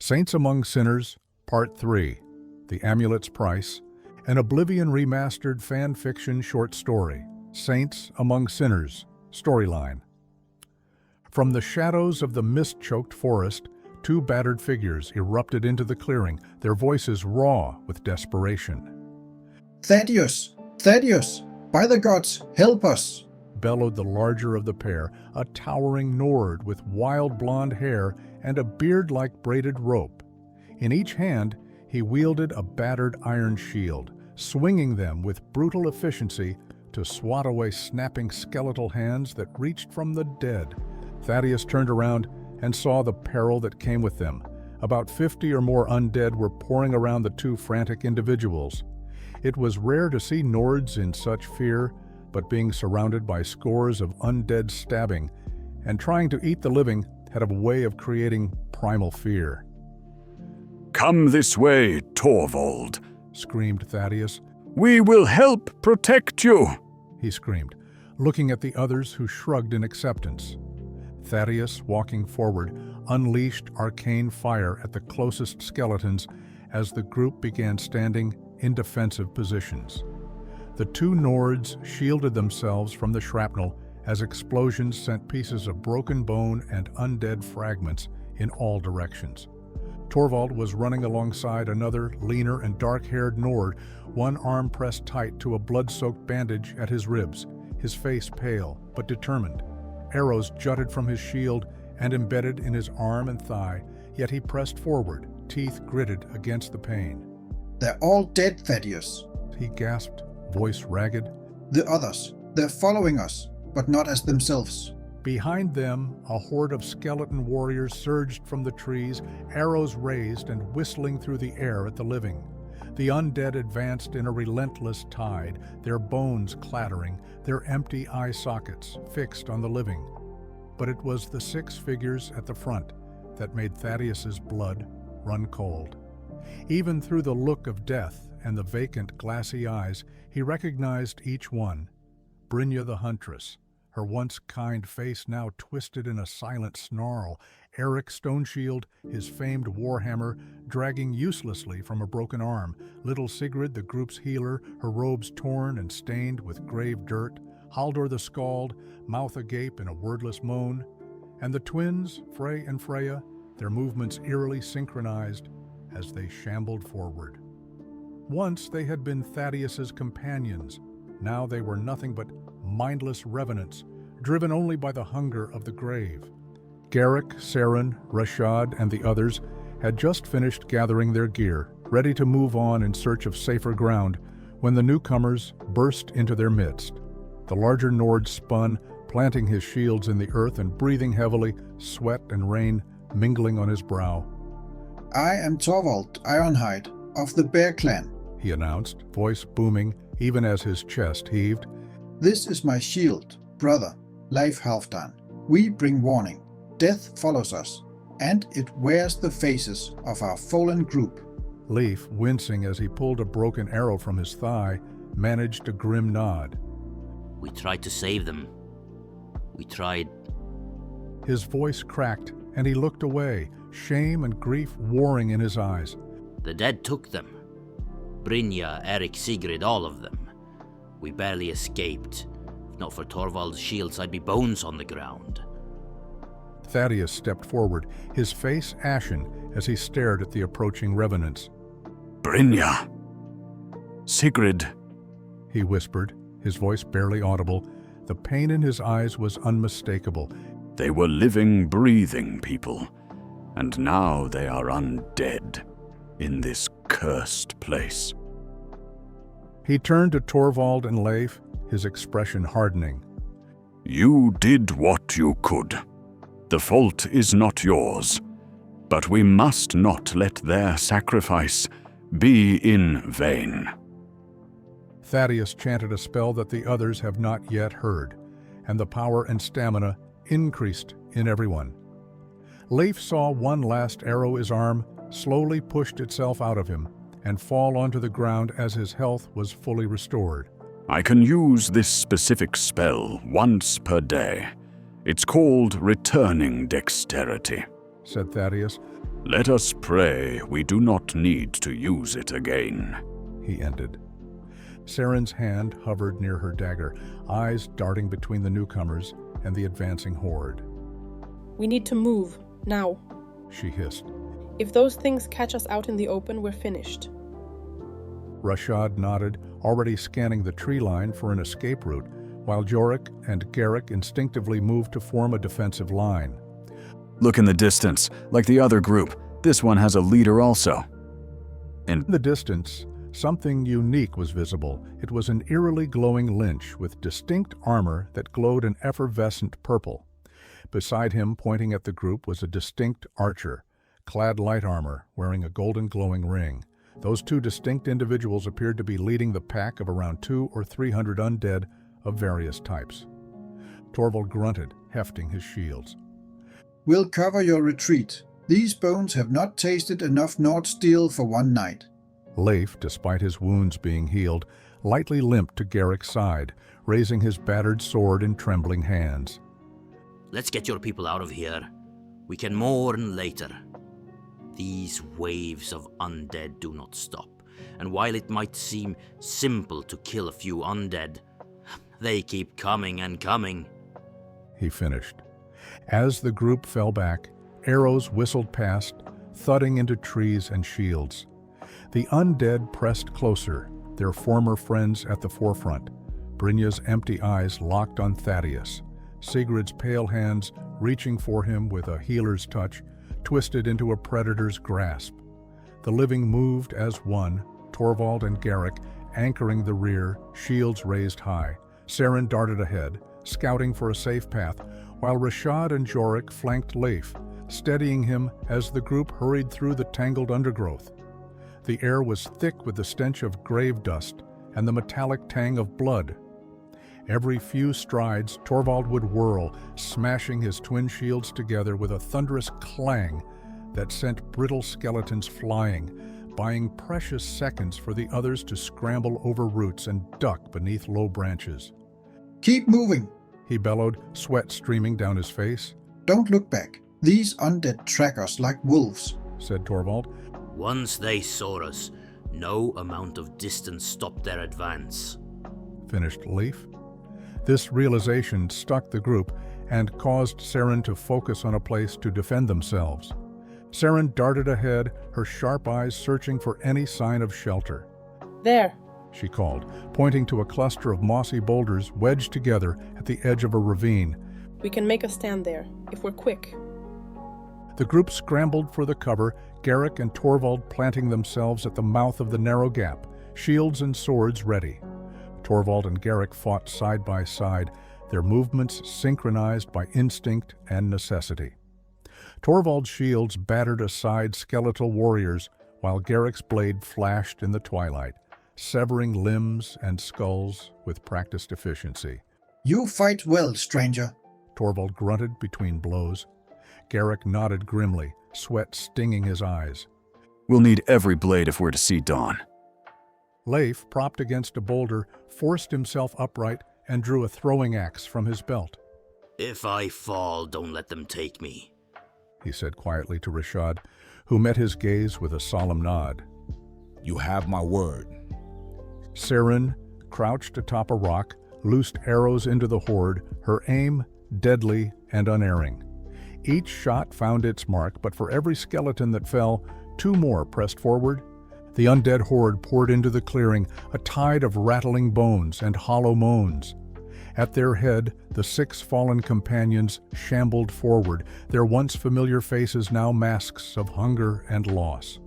Saints Among Sinners, Part 3, The Amulet's Price, an Oblivion Remastered fan fiction short story, Saints Among Sinners, storyline. From the shadows of the mist-choked forest, two battered figures erupted into the clearing, their voices raw with desperation. "Thaddeus! Thaddeus! By the gods, help us!" bellowed the larger of the pair, a towering Nord with wild blonde hair and a beard like braided rope. In each hand, he wielded a battered iron shield, swinging them with brutal efficiency to swat away snapping skeletal hands that reached from the dead. Thaddeus turned around and saw the peril that came with them. About 50 or more undead were pouring around the two frantic individuals. It was rare to see Nords in such fear, but being surrounded by scores of undead stabbing and trying to eat the living had a way of creating primal fear. "Come this way, Torvald," screamed Thaddeus. "We will help protect you," he screamed, looking at the others who shrugged in acceptance. Thaddeus, walking forward, unleashed arcane fire at the closest skeletons as the group began standing in defensive positions. The two Nords shielded themselves from the shrapnel as explosions sent pieces of broken bone and undead fragments in all directions. Torvald was running alongside another, leaner and dark-haired Nord, one arm pressed tight to a blood-soaked bandage at his ribs, his face pale but determined. Arrows jutted from his shield and embedded in his arm and thigh, yet he pressed forward, teeth gritted against the pain. "They're all dead, Thaddeus," he gasped, voice ragged. "The others, they're following us, but not as themselves." Behind them, a horde of skeleton warriors surged from the trees, arrows raised and whistling through the air at the living. The undead advanced in a relentless tide, their bones clattering, their empty eye sockets fixed on the living. But it was the six figures at the front that made Thaddeus's blood run cold. Even through the look of death and the vacant, glassy eyes, he recognized each one. Brynja the Huntress, her once kind face now twisted in a silent snarl. Eric Stoneshield, his famed warhammer, dragging uselessly from a broken arm. Little Sigrid, the group's healer, her robes torn and stained with grave dirt. Haldor the Scald, mouth agape in a wordless moan. And the twins, Frey and Freya, their movements eerily synchronized as they shambled forward. Once they had been Thaddeus's companions. Now they were nothing but mindless revenants, driven only by the hunger of the grave. Garrick, Saren, Rashad, and the others had just finished gathering their gear, ready to move on in search of safer ground, when the newcomers burst into their midst. The larger Nord spun, planting his shields in the earth and breathing heavily, sweat and rain mingling on his brow. "I am Torvald Ironhide of the Bear Clan," he announced, voice booming even as his chest heaved. "This is my shield, brother, Leif Halfdan. We bring warning. Death follows us, and it wears the faces of our fallen group." Leif, wincing as he pulled a broken arrow from his thigh, managed a grim nod. "We tried to save them. We tried." His voice cracked, and he looked away, shame and grief warring in his eyes. "The dead took them. Brynja, Eric, Sigrid, all of them. We barely escaped. If not for Torvald's shields, I'd be bones on the ground." Thaddeus stepped forward, his face ashen as he stared at the approaching revenants. "Brynja! Sigrid!" he whispered, his voice barely audible. The pain in his eyes was unmistakable. "They were living, breathing people, and now they are undead in this cursed place." He turned to Torvald and Leif, his expression hardening. "You did what you could. The fault is not yours, but we must not let their sacrifice be in vain." Thaddeus chanted a spell that the others have not yet heard, and the power and stamina increased in everyone. Leif saw one last arrow his arm slowly pushed itself out of him and fall onto the ground as his health was fully restored. "I can use this specific spell once per day. It's called Returning Dexterity," said Thaddeus. Let us pray we do not need to use it again, he ended. Saren's hand hovered near her dagger, eyes darting between the newcomers and the advancing horde. We need to move, now. She hissed. If those things catch us out in the open, we're finished. Rashad nodded, already scanning the tree line for an escape route, while Jorik and Garrick instinctively moved to form a defensive line. Look in the distance, like the other group. This one has a leader also. In the distance, something unique was visible. It was an eerily glowing lynch with distinct armor that glowed an effervescent purple. Beside him, pointing at the group, was a distinct archer, clad light armor, wearing a golden glowing ring. Those two distinct individuals appeared to be leading the pack of around 200 or 300 undead of various types. Torvald grunted, hefting his shields. We'll cover your retreat. These bones have not tasted enough Nord steel for one night. Leif, despite his wounds being healed, lightly limped to Garrick's side, raising his battered sword in trembling hands. Let's get your people out of here. We can mourn later. These waves of undead do not stop, and while it might seem simple to kill a few undead, they keep coming and coming. He finished. As the group fell back, arrows whistled past, thudding into trees and shields. The undead pressed closer, their former friends at the forefront. Brynja's empty eyes locked on Thaddeus. Sigrid's pale hands, reaching for him with a healer's touch, twisted into a predator's grasp. The living moved as one, Torvald and Garrick anchoring the rear, shields raised high. Saren darted ahead, scouting for a safe path, while Rashad and Jorik flanked Leif, steadying him as the group hurried through the tangled undergrowth. The air was thick with the stench of grave dust and the metallic tang of blood. Every few strides, Torvald would whirl, smashing his twin shields together with a thunderous clang that sent brittle skeletons flying, buying precious seconds for the others to scramble over roots and duck beneath low branches. Keep moving, he bellowed, sweat streaming down his face. Don't look back. These undead track us like wolves, said Torvald. Once they saw us, no amount of distance stopped their advance, finished Leif. This realization stuck the group and caused Saren to focus on a place to defend themselves. Saren darted ahead, her sharp eyes searching for any sign of shelter. There, she called, pointing to a cluster of mossy boulders wedged together at the edge of a ravine. We can make a stand there, if we're quick. The group scrambled for the cover, Garrick and Torvald planting themselves at the mouth of the narrow gap, shields and swords ready. Torvald and Garrick fought side by side, their movements synchronized by instinct and necessity. Torvald's shields battered aside skeletal warriors, while Garrick's blade flashed in the twilight, severing limbs and skulls with practiced efficiency. You fight well, stranger, Torvald grunted between blows. Garrick nodded grimly, sweat stinging his eyes. We'll need every blade if we're to see dawn. Leif, propped against a boulder, forced himself upright and drew a throwing axe from his belt. If I fall, don't let them take me, he said quietly to Rashad, who met his gaze with a solemn nod. You have my word. Saren, crouched atop a rock, loosed arrows into the horde, her aim deadly and unerring. Each shot found its mark, but for every skeleton that fell, 2 more pressed forward. The undead horde poured into the clearing, a tide of rattling bones and hollow moans. At their head, the 6 fallen companions shambled forward, their once familiar faces now masks of hunger and loss.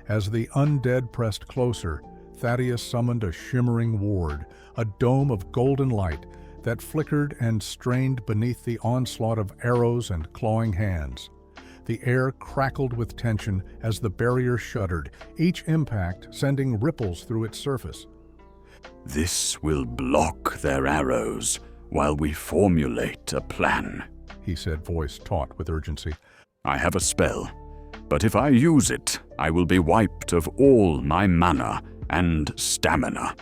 As the undead pressed closer, Thaddeus summoned a shimmering ward, a dome of golden light that flickered and strained beneath the onslaught of arrows and clawing hands. The air crackled with tension as the barrier shuddered, each impact sending ripples through its surface. This will block their arrows while we formulate a plan, he said, voice taut with urgency. I have a spell, but if I use it, I will be wiped of all my mana and stamina.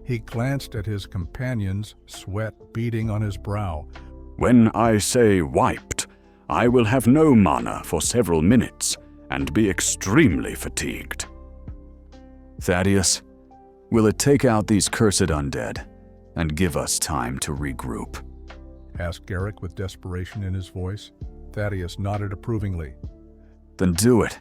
He glanced at his companions, sweat beading on his brow. When I say wiped, I will have no mana for several minutes and be extremely fatigued. Thaddeus, will it take out these cursed undead and give us time to regroup? Asked Garrick with desperation in his voice. Thaddeus nodded approvingly. Then do it.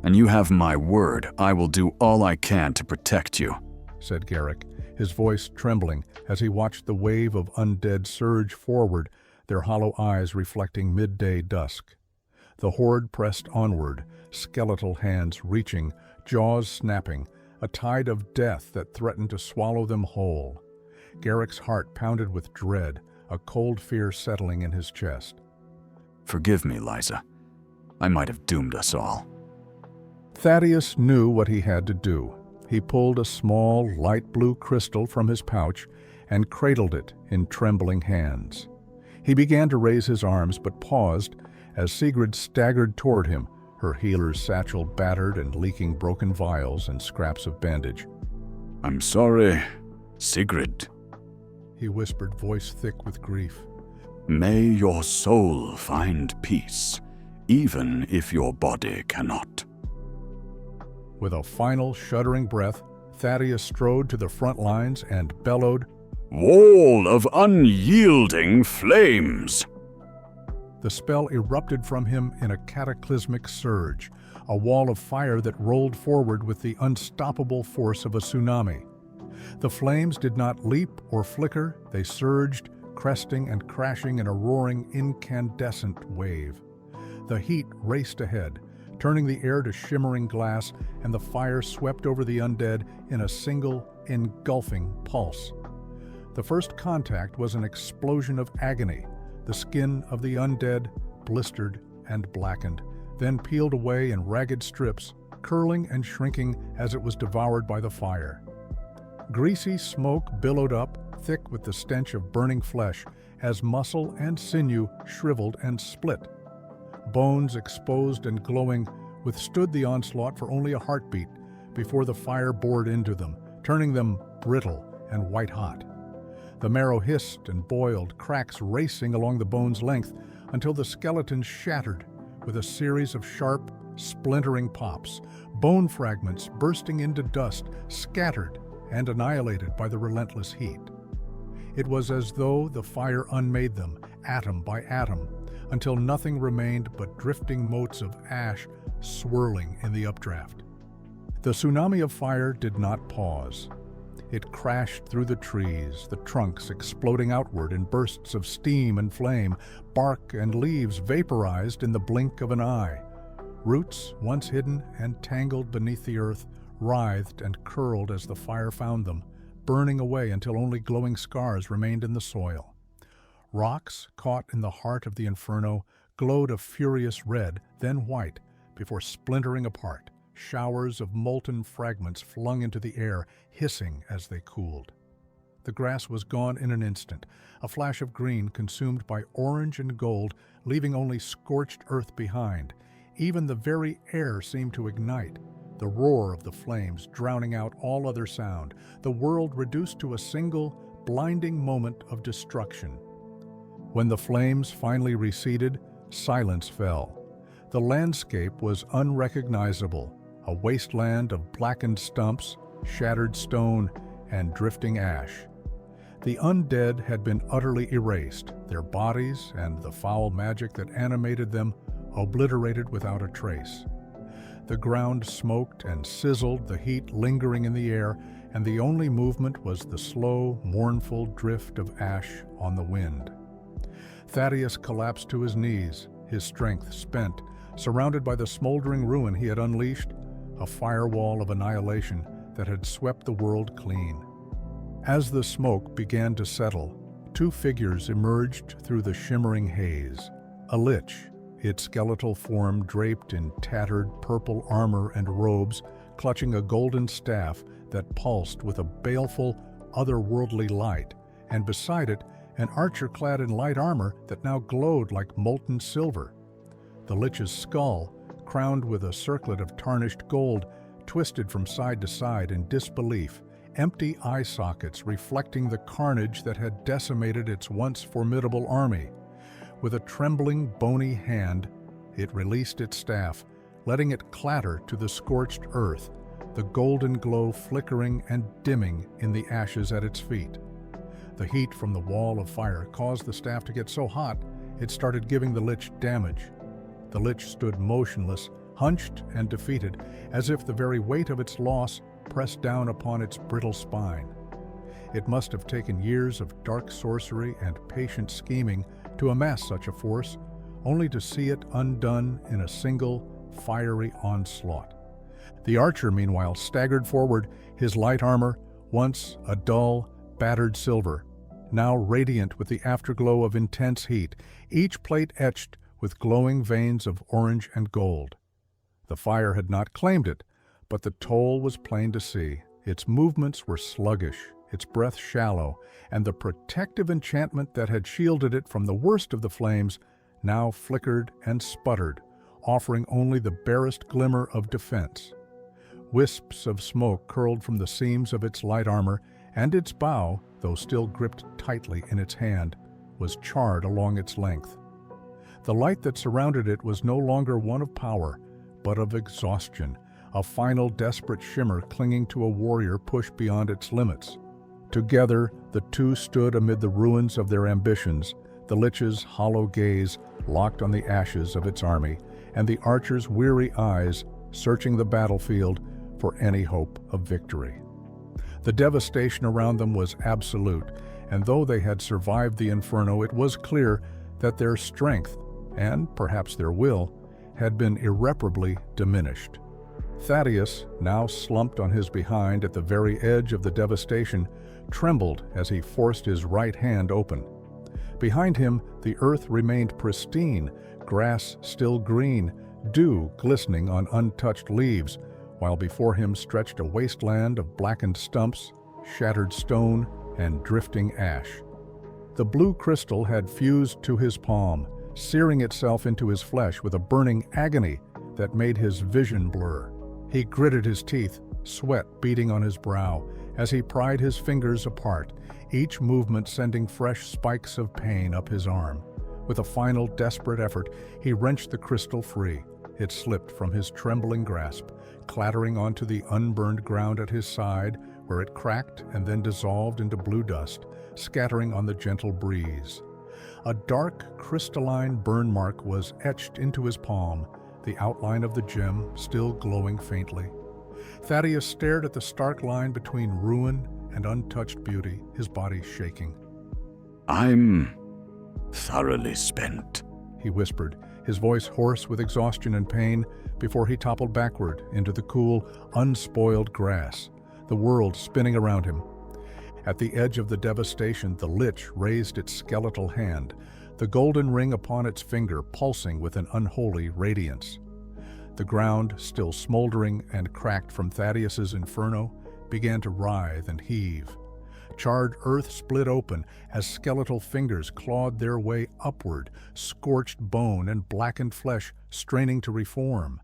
And you have my word, I will do all I can to protect you, said Garrick, his voice trembling as he watched the wave of undead surge forward, their hollow eyes reflecting midday dusk. The horde pressed onward, skeletal hands reaching, jaws snapping, a tide of death that threatened to swallow them whole. Garrick's heart pounded with dread, a cold fear settling in his chest. Forgive me, Liza. I might have doomed us all. Thaddeus knew what he had to do. He pulled a small, light blue crystal from his pouch and cradled it in trembling hands. He began to raise his arms, but paused as Sigrid staggered toward him, her healer's satchel battered and leaking broken vials and scraps of bandage. I'm sorry, Sigrid, he whispered, voice thick with grief. May your soul find peace, even if your body cannot. With a final shuddering breath, Thaddeus strode to the front lines and bellowed, Wall of unyielding flames! The spell erupted from him in a cataclysmic surge, a wall of fire that rolled forward with the unstoppable force of a tsunami. The flames did not leap or flicker, they surged, cresting and crashing in a roaring, incandescent wave. The heat raced ahead, turning the air to shimmering glass, and the fire swept over the undead in a single, engulfing pulse. The first contact was an explosion of agony. The skin of the undead blistered and blackened, then peeled away in ragged strips, curling and shrinking as it was devoured by the fire. Greasy smoke billowed up, thick with the stench of burning flesh, as muscle and sinew shriveled and split. Bones, exposed and glowing, withstood the onslaught for only a heartbeat before the fire bored into them, turning them brittle and white-hot. The marrow hissed and boiled, cracks racing along the bone's length until the skeletons shattered with a series of sharp, splintering pops, bone fragments bursting into dust, scattered and annihilated by the relentless heat. It was as though the fire unmade them, atom by atom, until nothing remained but drifting motes of ash swirling in the updraft. The tsunami of fire did not pause. It crashed through the trees, the trunks exploding outward in bursts of steam and flame, bark and leaves vaporized in the blink of an eye. Roots, once hidden and tangled beneath the earth, writhed and curled as the fire found them, burning away until only glowing scars remained in the soil. Rocks, caught in the heart of the inferno, glowed a furious red, then white, before splintering apart, showers of molten fragments flung into the air, hissing as they cooled. The grass was gone in an instant, a flash of green consumed by orange and gold, leaving only scorched earth behind. Even the very air seemed to ignite, the roar of the flames drowning out all other sound, the world reduced to a single, blinding moment of destruction. When the flames finally receded, silence fell. The landscape was unrecognizable, a wasteland of blackened stumps, shattered stone, and drifting ash. The undead had been utterly erased, their bodies and the foul magic that animated them obliterated without a trace. The ground smoked and sizzled, the heat lingering in the air, and the only movement was the slow, mournful drift of ash on the wind. Thaddeus collapsed to his knees, his strength spent, surrounded by the smoldering ruin he had unleashed, a firewall of annihilation that had swept the world clean. As the smoke began to settle, two figures emerged through the shimmering haze. A lich, its skeletal form draped in tattered purple armor and robes, clutching a golden staff that pulsed with a baleful, otherworldly light, and beside it, an archer clad in light armor that now glowed like molten silver. The lich's skull, crowned with a circlet of tarnished gold, twisted from side to side in disbelief, empty eye sockets reflecting the carnage that had decimated its once formidable army. With a trembling, bony hand, it released its staff, letting it clatter to the scorched earth, the golden glow flickering and dimming in the ashes at its feet. The heat from the wall of fire caused the staff to get so hot, it started giving the lich damage. The lich stood motionless, hunched and defeated, as if the very weight of its loss pressed down upon its brittle spine. It must have taken years of dark sorcery and patient scheming to amass such a force, only to see it undone in a single, fiery onslaught. The archer, meanwhile, staggered forward, his light armor, once a dull, battered silver, now radiant with the afterglow of intense heat, each plate etched with glowing veins of orange and gold. The fire had not claimed it, but the toll was plain to see. Its movements were sluggish, its breath shallow, and the protective enchantment that had shielded it from the worst of the flames now flickered and sputtered, offering only the barest glimmer of defense. Wisps of smoke curled from the seams of its light armor, and its bow, though still gripped tightly in its hand, was charred along its length. The light that surrounded it was no longer one of power, but of exhaustion, a final desperate shimmer clinging to a warrior pushed beyond its limits. Together, the two stood amid the ruins of their ambitions, the lich's hollow gaze locked on the ashes of its army, and the archer's weary eyes searching the battlefield for any hope of victory. The devastation around them was absolute, and though they had survived the inferno, it was clear that their strength, and perhaps their will, had been irreparably diminished. Thaddeus, now slumped on his behind at the very edge of the devastation, trembled as he forced his right hand open. Behind him, the earth remained pristine, grass still green, dew glistening on untouched leaves, while before him stretched a wasteland of blackened stumps, shattered stone, and drifting ash. The blue crystal had fused to his palm, searing itself into his flesh with a burning agony that made his vision blur. He gritted his teeth, sweat beading on his brow, as he pried his fingers apart, each movement sending fresh spikes of pain up his arm. With a final desperate effort, he wrenched the crystal free. It slipped from his trembling grasp, clattering onto the unburned ground at his side, where it cracked and then dissolved into blue dust, scattering on the gentle breeze. A dark, crystalline burn mark was etched into his palm, the outline of the gem still glowing faintly. Thaddeus stared at the stark line between ruin and untouched beauty, his body shaking. I'm thoroughly spent, he whispered, his voice hoarse with exhaustion and pain, before he toppled backward into the cool, unspoiled grass, the world spinning around him. At the edge of the devastation, the lich raised its skeletal hand, the golden ring upon its finger pulsing with an unholy radiance. The ground, still smoldering and cracked from Thaddeus's inferno, began to writhe and heave. Charred earth split open as skeletal fingers clawed their way upward, scorched bone and blackened flesh straining to reform.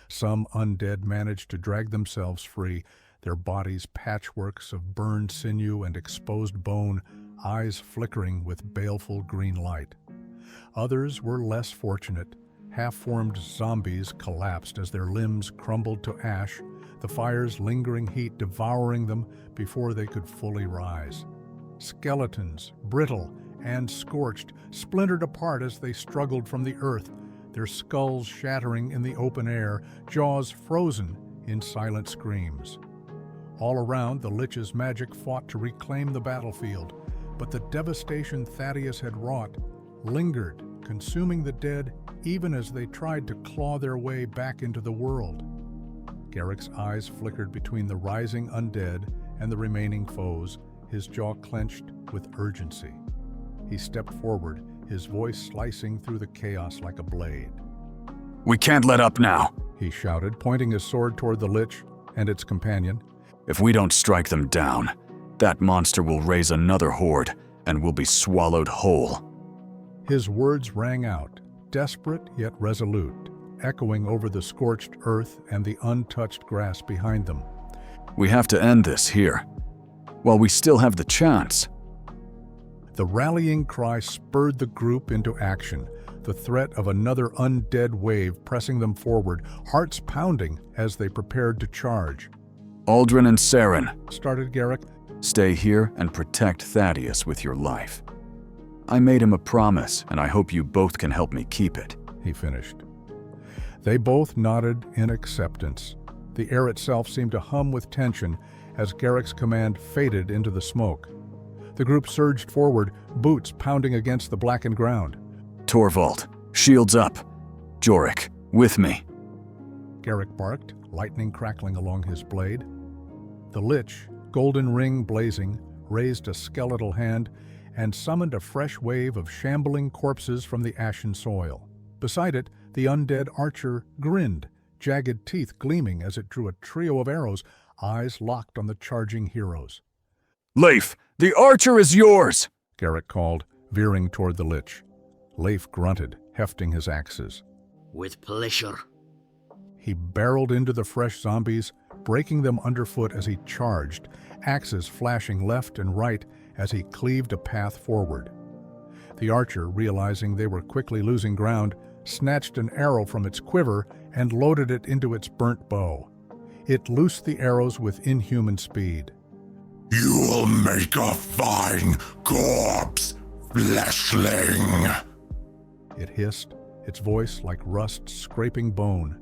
Some undead managed to drag themselves free, their bodies patchworks of burned sinew and exposed bone, eyes flickering with baleful green light. Others were less fortunate. Half-formed zombies collapsed as their limbs crumbled to ash, the fire's lingering heat devouring them before they could fully rise. Skeletons, brittle and scorched, splintered apart as they struggled from the earth, their skulls shattering in the open air, jaws frozen in silent screams. All around, the lich's magic fought to reclaim the battlefield, but the devastation Thaddeus had wrought lingered, consuming the dead even as they tried to claw their way back into the world. Garrick's eyes flickered between the rising undead and the remaining foes, his jaw clenched with urgency. He stepped forward, his voice slicing through the chaos like a blade. We can't let up now, he shouted, pointing his sword toward the lich and its companion. If we don't strike them down, that monster will raise another horde and will be swallowed whole. His words rang out, desperate yet resolute, echoing over the scorched earth and the untouched grass behind them. We have to end this here, while we still have the chance. The rallying cry spurred the group into action, the threat of another undead wave pressing them forward, hearts pounding as they prepared to charge. Aldrin and Saren, Started Garrick. stay here and protect Thaddeus with your life. I made him a promise, and I hope you both can help me keep it. He finished. They both nodded in acceptance. The air itself seemed to hum with tension as Garrick's command faded into the smoke. The group surged forward, boots pounding against the blackened ground. Torvald, shields up. Jorik, with me. Garrick barked, lightning crackling along his blade. The Lich, golden ring blazing, raised a skeletal hand and summoned a fresh wave of shambling corpses from the ashen soil. Beside it, the undead archer grinned, jagged teeth gleaming as it drew a trio of arrows, eyes locked on the charging heroes. Leif, the archer is yours! Garrick called, veering toward the Lich. Leif grunted, hefting his axes. With pleasure. He barreled into the fresh zombies, breaking them underfoot as he charged, axes flashing left and right as he cleaved a path forward. The archer, realizing they were quickly losing ground, snatched an arrow from its quiver and loaded it into its burnt bow. It loosed the arrows with inhuman speed. You'll make a fine corpse, fleshling. It hissed, its voice like rust scraping bone.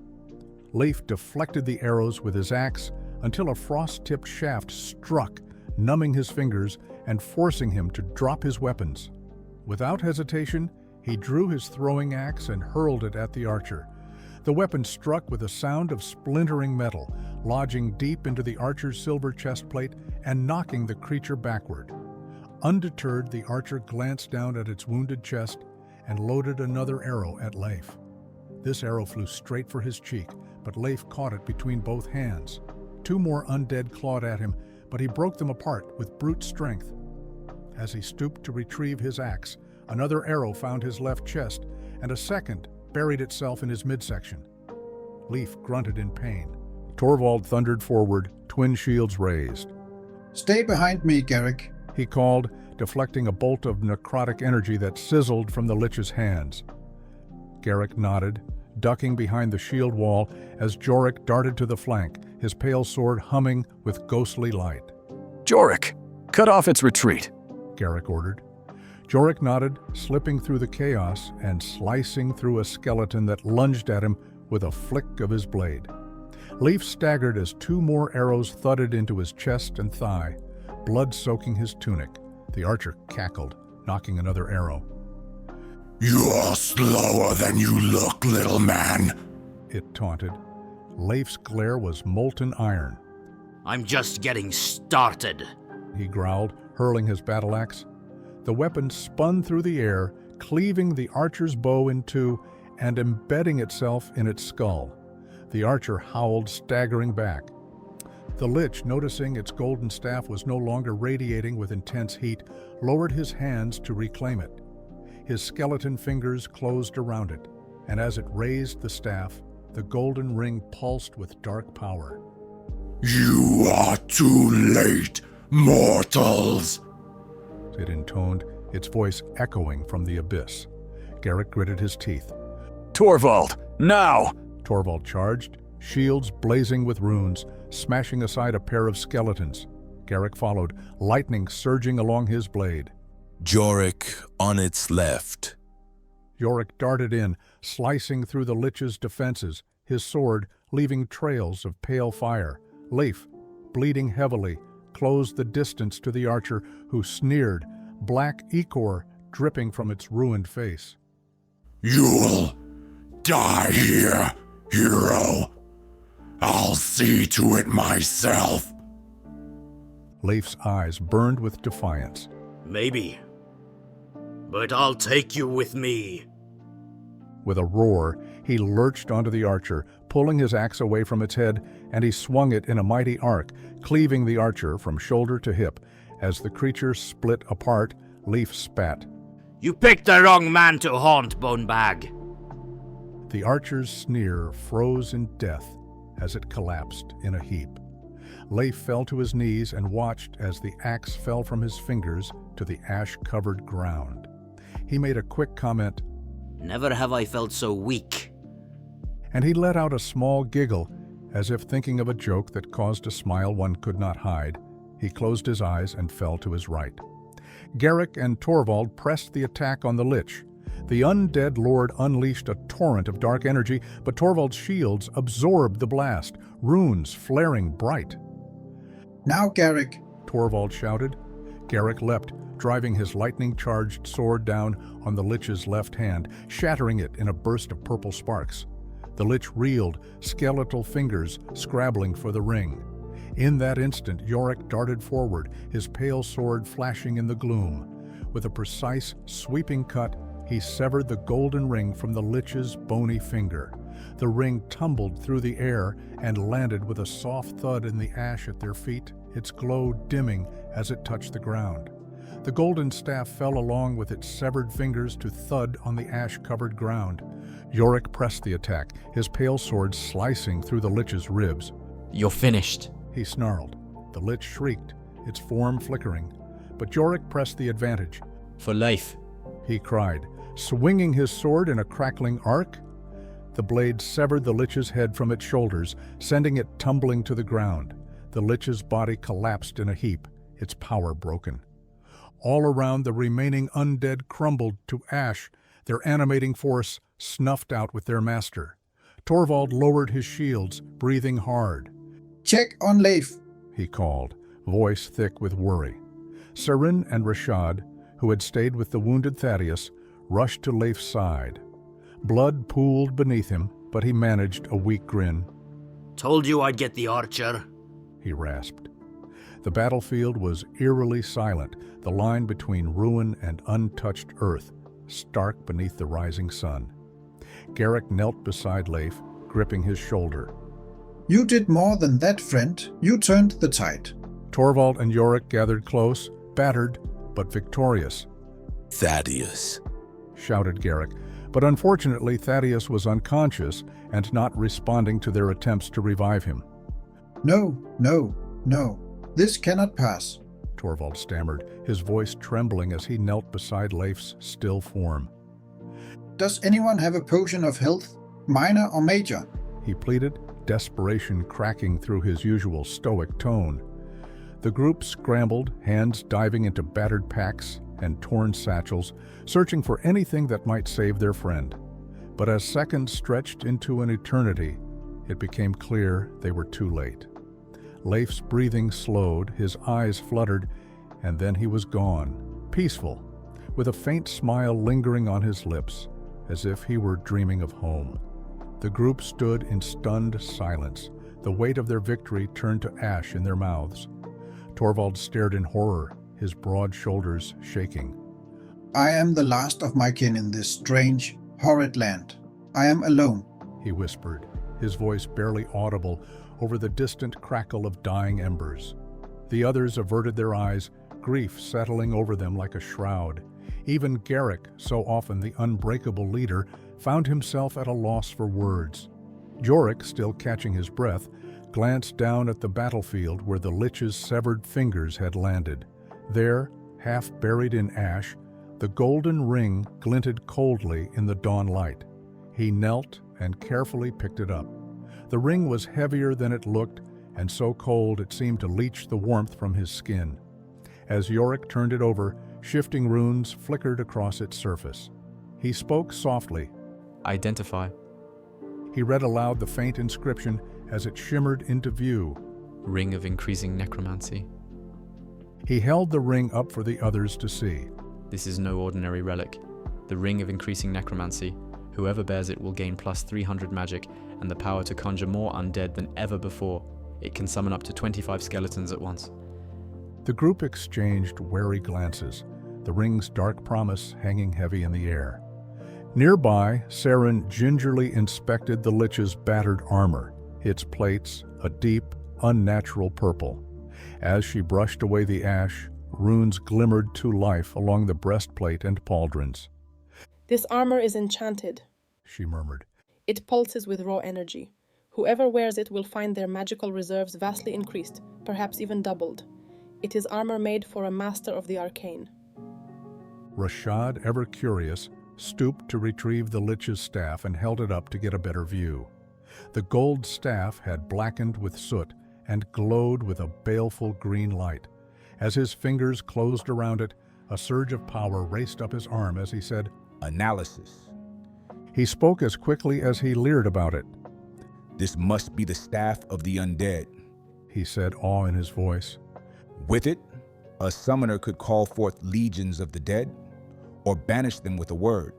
Leif deflected the arrows with his axe until a frost-tipped shaft struck, numbing his fingers and forcing him to drop his weapons. Without hesitation, he drew his throwing axe and hurled it at the archer. The weapon struck with a sound of splintering metal, lodging deep into the archer's silver chestplate and knocking the creature backward. Undeterred, the archer glanced down at its wounded chest and loaded another arrow at Leif. This arrow flew straight for his cheek, but Leif caught it between both hands. Two more undead clawed at him, but he broke them apart with brute strength. As he stooped to retrieve his axe, another arrow found his left chest, and a second buried itself in his midsection. Leif grunted in pain. Torvald thundered forward, twin shields raised. Stay behind me, Garrick. He called, deflecting a bolt of necrotic energy that sizzled from the Lich's hands. Garrick nodded, ducking behind the shield wall as Jorik darted to the flank, his pale sword humming with ghostly light. Jorik, cut off its retreat. Garrick ordered. Jorik nodded, slipping through the chaos and slicing through a skeleton that lunged at him with a flick of his blade. Leif staggered as two more arrows thudded into his chest and thigh, blood soaking his tunic. The archer cackled, knocking another arrow. You're slower than you look, little man. It taunted. Leif's glare was molten iron. I'm just getting started. He growled, hurling his battle axe. The weapon spun through the air, cleaving the archer's bow in two and embedding itself in its skull. The archer howled, staggering back. The Lich, noticing its golden staff was no longer radiating with intense heat, lowered his hands to reclaim it. His skeleton fingers closed around it, and as it raised the staff, the golden ring pulsed with dark power. You are too late, mortals. It intoned, its voice echoing from the abyss. Garrick gritted his teeth. Torvald, now! Torvald charged, shields blazing with runes, smashing aside a pair of skeletons. Garrick followed, lightning surging along his blade. Jorik on its left. Jorik darted in, slicing through the Lich's defenses, his sword leaving trails of pale fire. Leif, bleeding heavily, closed the distance to the archer, who sneered, black ichor dripping from its ruined face. You'll die here, hero. I'll see to it myself. Leif's eyes burned with defiance. Maybe. But I'll take you with me. With a roar, he lurched onto the archer, pulling his axe away from its head, and he swung it in a mighty arc, cleaving the archer from shoulder to hip. As the creature split apart, Leif spat. You picked the wrong man to haunt, Bonebag. The archer's sneer froze in death as it collapsed in a heap. Leif fell to his knees and watched as the axe fell from his fingers to the ash-covered ground. He made a quick comment, Never have I felt so weak. and he let out a small giggle, as if thinking of a joke that caused a smile one could not hide. He closed his eyes and fell to his right. Garrick and Torvald pressed the attack on the Lich. The undead lord unleashed a torrent of dark energy, but Torvald's shields absorbed the blast, runes flaring bright. Now, Garrick, Torvald shouted. Garrick leapt, driving his lightning-charged sword down on the Lich's left hand, shattering it in a burst of purple sparks. The Lich reeled, skeletal fingers scrabbling for the ring. In that instant, Yorick darted forward, his pale sword flashing in the gloom. With a precise, sweeping cut, he severed the golden ring from the Lich's bony finger. The ring tumbled through the air and landed with a soft thud in the ash at their feet, its glow dimming as it touched the ground. The golden staff fell along with its severed fingers to thud on the ash-covered ground. Yorick pressed the attack, his pale sword slicing through the Lich's ribs. You're finished, He snarled. The Lich shrieked, its form flickering. But Yorick pressed the advantage. for life. He cried, swinging his sword in a crackling arc. The blade severed the Lich's head from its shoulders, sending it tumbling to the ground. The Lich's body collapsed in a heap, its power broken. All around, the remaining undead crumbled to ash, their animating force snuffed out with their master. Torvald lowered his shields, breathing hard. check on Leif. He called, voice thick with worry. Sarin and Rashad, who had stayed with the wounded Thaddeus, rushed to Leif's side. Blood pooled beneath him, but he managed a weak grin. Told you I'd get the archer. He rasped. The battlefield was eerily silent, the line between ruin and untouched earth, stark beneath the rising sun. Garrick knelt beside Leif, gripping his shoulder. You did more than that, friend. You turned the tide. Torvald and Yorick gathered close, battered, but victorious. Thaddeus. Shouted Garrick, but unfortunately Thaddeus was unconscious and not responding to their attempts to revive him. No, no, no. This cannot pass. Torvald stammered, his voice trembling as he knelt beside Leif's still form. Does anyone have a potion of health? Minor or major? He pleaded, desperation cracking through his usual stoic tone. The group scrambled, hands diving into battered packs and torn satchels, searching for anything that might save their friend. But as seconds stretched into an eternity, it became clear they were too late. Leif's breathing slowed, his eyes fluttered, and then he was gone, peaceful, with a faint smile lingering on his lips, as if he were dreaming of home. The group stood in stunned silence, the weight of their victory turned to ash in their mouths. Torvald stared in horror, his broad shoulders shaking. I am the last of my kin in this strange, horrid land. I am alone. He whispered, his voice barely audible over the distant crackle of dying embers. The others averted their eyes, grief settling over them like a shroud. Even Garrick, so often the unbreakable leader, found himself at a loss for words. Yorick, still catching his breath, glanced down at the battlefield where the Lich's severed fingers had landed. There, half buried in ash, the golden ring glinted coldly in the dawn light. He knelt and carefully picked it up. The ring was heavier than it looked, and so cold it seemed to leach the warmth from his skin. As Yorick turned it over, shifting runes flickered across its surface. He spoke softly. Identify. He read aloud the faint inscription as it shimmered into view. Ring of increasing necromancy. He held the ring up for the others to see. This is no ordinary relic. The Ring of Increasing Necromancy. Whoever bears it will gain plus 300 magic and the power to conjure more undead than ever before. It can summon up to 25 skeletons at once. The group exchanged wary glances, the ring's dark promise hanging heavy in the air. Nearby, Sarin gingerly inspected the Lich's battered armor, its plates a deep, unnatural purple. As she brushed away the ash, runes glimmered to life along the breastplate and pauldrons. This armor is enchanted, She murmured. It pulses with raw energy. Whoever wears it will find their magical reserves vastly increased, perhaps even doubled. It is armor made for a master of the arcane. Rashad, ever curious, stooped to retrieve the Lich's staff and held it up to get a better view. The gold staff had blackened with soot and glowed with a baleful green light. As his fingers closed around it, a surge of power raced up his arm as he said, Analysis. He spoke as quickly as he leered about it. This must be the staff of the undead. He said, awe in his voice. With it, a summoner could call forth legions of the dead, or banish them with a word.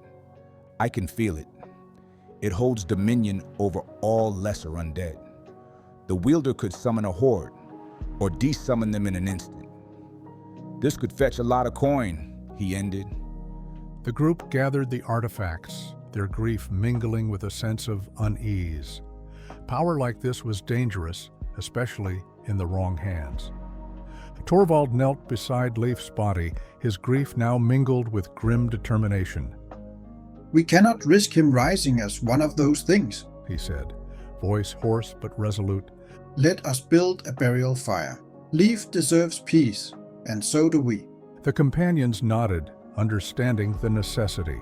I can feel it. It holds dominion over all lesser undead. The wielder could summon a horde, or desummon them in an instant. This could fetch a lot of coin, he ended. The group gathered the artifacts, their grief mingling with a sense of unease. Power like this was dangerous, especially in the wrong hands. Torvald knelt beside Leif's body, his grief now mingled with grim determination. We cannot risk him rising as one of those things, he said, voice hoarse but resolute. Let us build a burial fire. Leif deserves peace, and so do we. The companions nodded, understanding the necessity.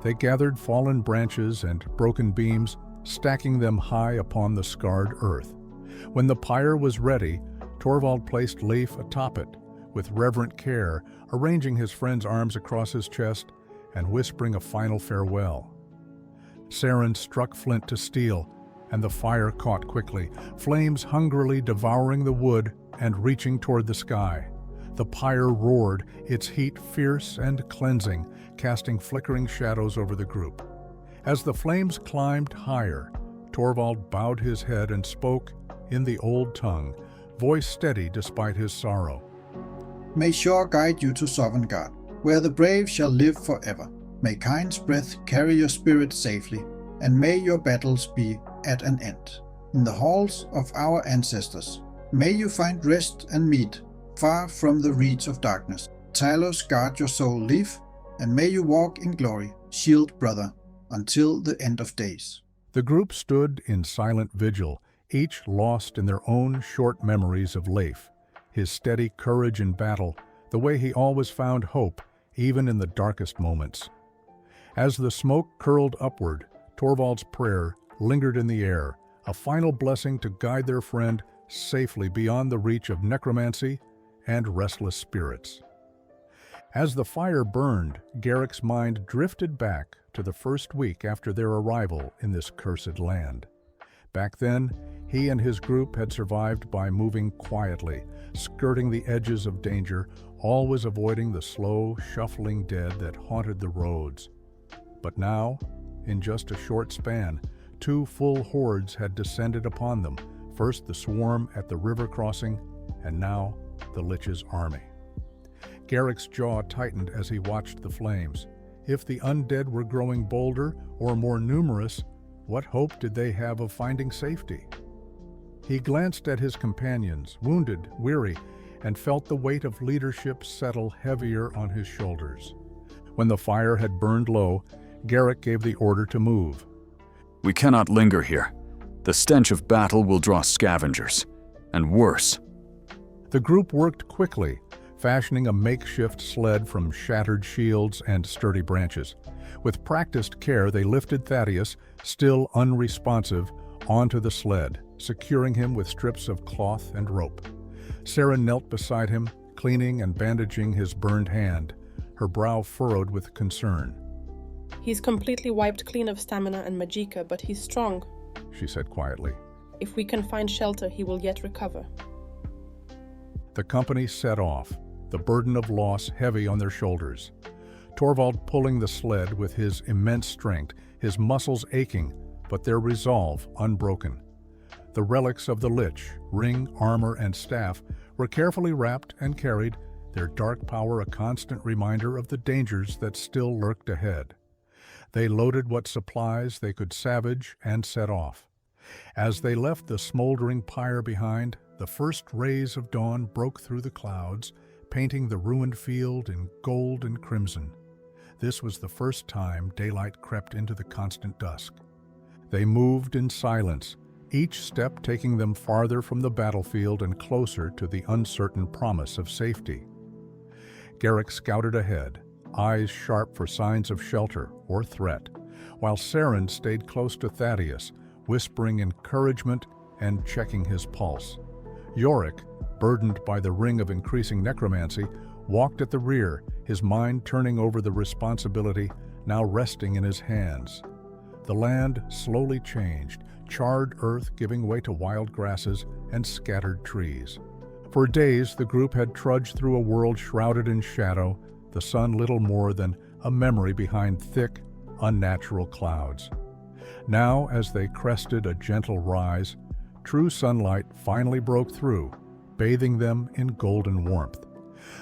They gathered fallen branches and broken beams, stacking them high upon the scarred earth. When the pyre was ready, Torvald placed Leif atop it, with reverent care, arranging his friend's arms across his chest and whispering a final farewell. Saren struck flint to steel, and the fire caught quickly, flames hungrily devouring the wood and reaching toward the sky. The pyre roared, its heat fierce and cleansing, casting flickering shadows over the group. As the flames climbed higher, Torvald bowed his head and spoke in the old tongue, voice steady despite his sorrow. May Shore guide you to Sovngarde, where the brave shall live forever. May Kind's breath carry your spirit safely, and may your battles be at an end. In the halls of our ancestors, may you find rest and mead, far from the reach of darkness. Talos guard your soul, Leif, and may you walk in glory, shield brother, until the end of days. The group stood in silent vigil, each lost in their own short memories of Leif, his steady courage in battle, the way he always found hope, even in the darkest moments. As the smoke curled upward, Torvald's prayer lingered in the air, a final blessing to guide their friend safely beyond the reach of necromancy and restless spirits. As the fire burned, Garrick's mind drifted back to the first week after their arrival in this cursed land. Back then, he and his group had survived by moving quietly, skirting the edges of danger, always avoiding the slow, shuffling dead that haunted the roads. But now, in just a short span, 2 full hordes had descended upon them, first the swarm at the river crossing, and now the Lich's army. Garrick's jaw tightened as he watched the flames. If the undead were growing bolder or more numerous, what hope did they have of finding safety? He glanced at his companions, wounded, weary, and felt the weight of leadership settle heavier on his shoulders. When the fire had burned low, Garrick gave the order to move. We cannot linger here. The stench of battle will draw scavengers, and worse. The group worked quickly, fashioning a makeshift sled from shattered shields and sturdy branches. With practiced care, they lifted Thaddeus, still unresponsive, onto the sled, securing him with strips of cloth and rope. Sarah knelt beside him, cleaning and bandaging his burned hand, her brow furrowed with concern. He's completely wiped clean of stamina and magicka, but he's strong, she said quietly. If we can find shelter, he will yet recover. The company set off, the burden of loss heavy on their shoulders. Torvald pulling the sled with his immense strength, his muscles aching, but their resolve unbroken. The relics of the Lich, ring, armor, and staff, were carefully wrapped and carried, their dark power a constant reminder of the dangers that still lurked ahead. They loaded what supplies they could salvage and set off. As they left the smoldering pyre behind, the first rays of dawn broke through the clouds, painting the ruined field in gold and crimson. This was the first time daylight crept into the constant dusk. They moved in silence, each step taking them farther from the battlefield and closer to the uncertain promise of safety. Garrick scouted ahead, eyes sharp for signs of shelter or threat, while Saren stayed close to Thaddeus, whispering encouragement and checking his pulse. Yorick, burdened by the ring of increasing necromancy, walked at the rear, his mind turning over the responsibility now resting in his hands. The land slowly changed, charred earth giving way to wild grasses and scattered trees. For days, the group had trudged through a world shrouded in shadow, the sun little more than a memory behind thick, unnatural clouds. Now, as they crested a gentle rise, true sunlight finally broke through, bathing them in golden warmth.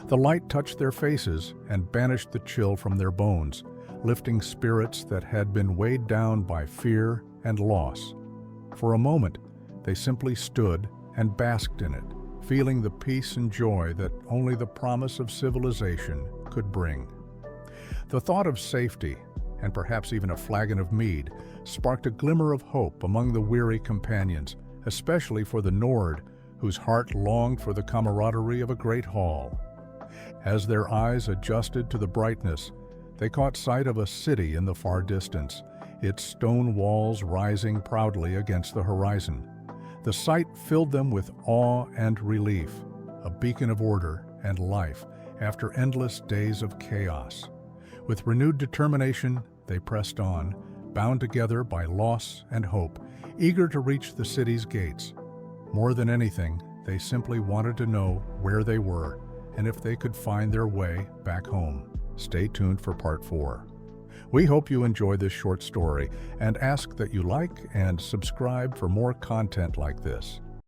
The light touched their faces and banished the chill from their bones, lifting spirits that had been weighed down by fear and loss. For a moment, they simply stood and basked in it, feeling the peace and joy that only the promise of civilization could bring. The thought of safety, and perhaps even a flagon of mead, sparked a glimmer of hope among the weary companions, especially for the Nord, whose heart longed for the camaraderie of a great hall. As their eyes adjusted to the brightness, they caught sight of a city in the far distance, its stone walls rising proudly against the horizon. The sight filled them with awe and relief, a beacon of order and life after endless days of chaos. With renewed determination, they pressed on, bound together by loss and hope, eager to reach the city's gates. More than anything, they simply wanted to know where they were and if they could find their way back home. Stay tuned for Part 4. We hope you enjoy this short story and ask that you like and subscribe for more content like this.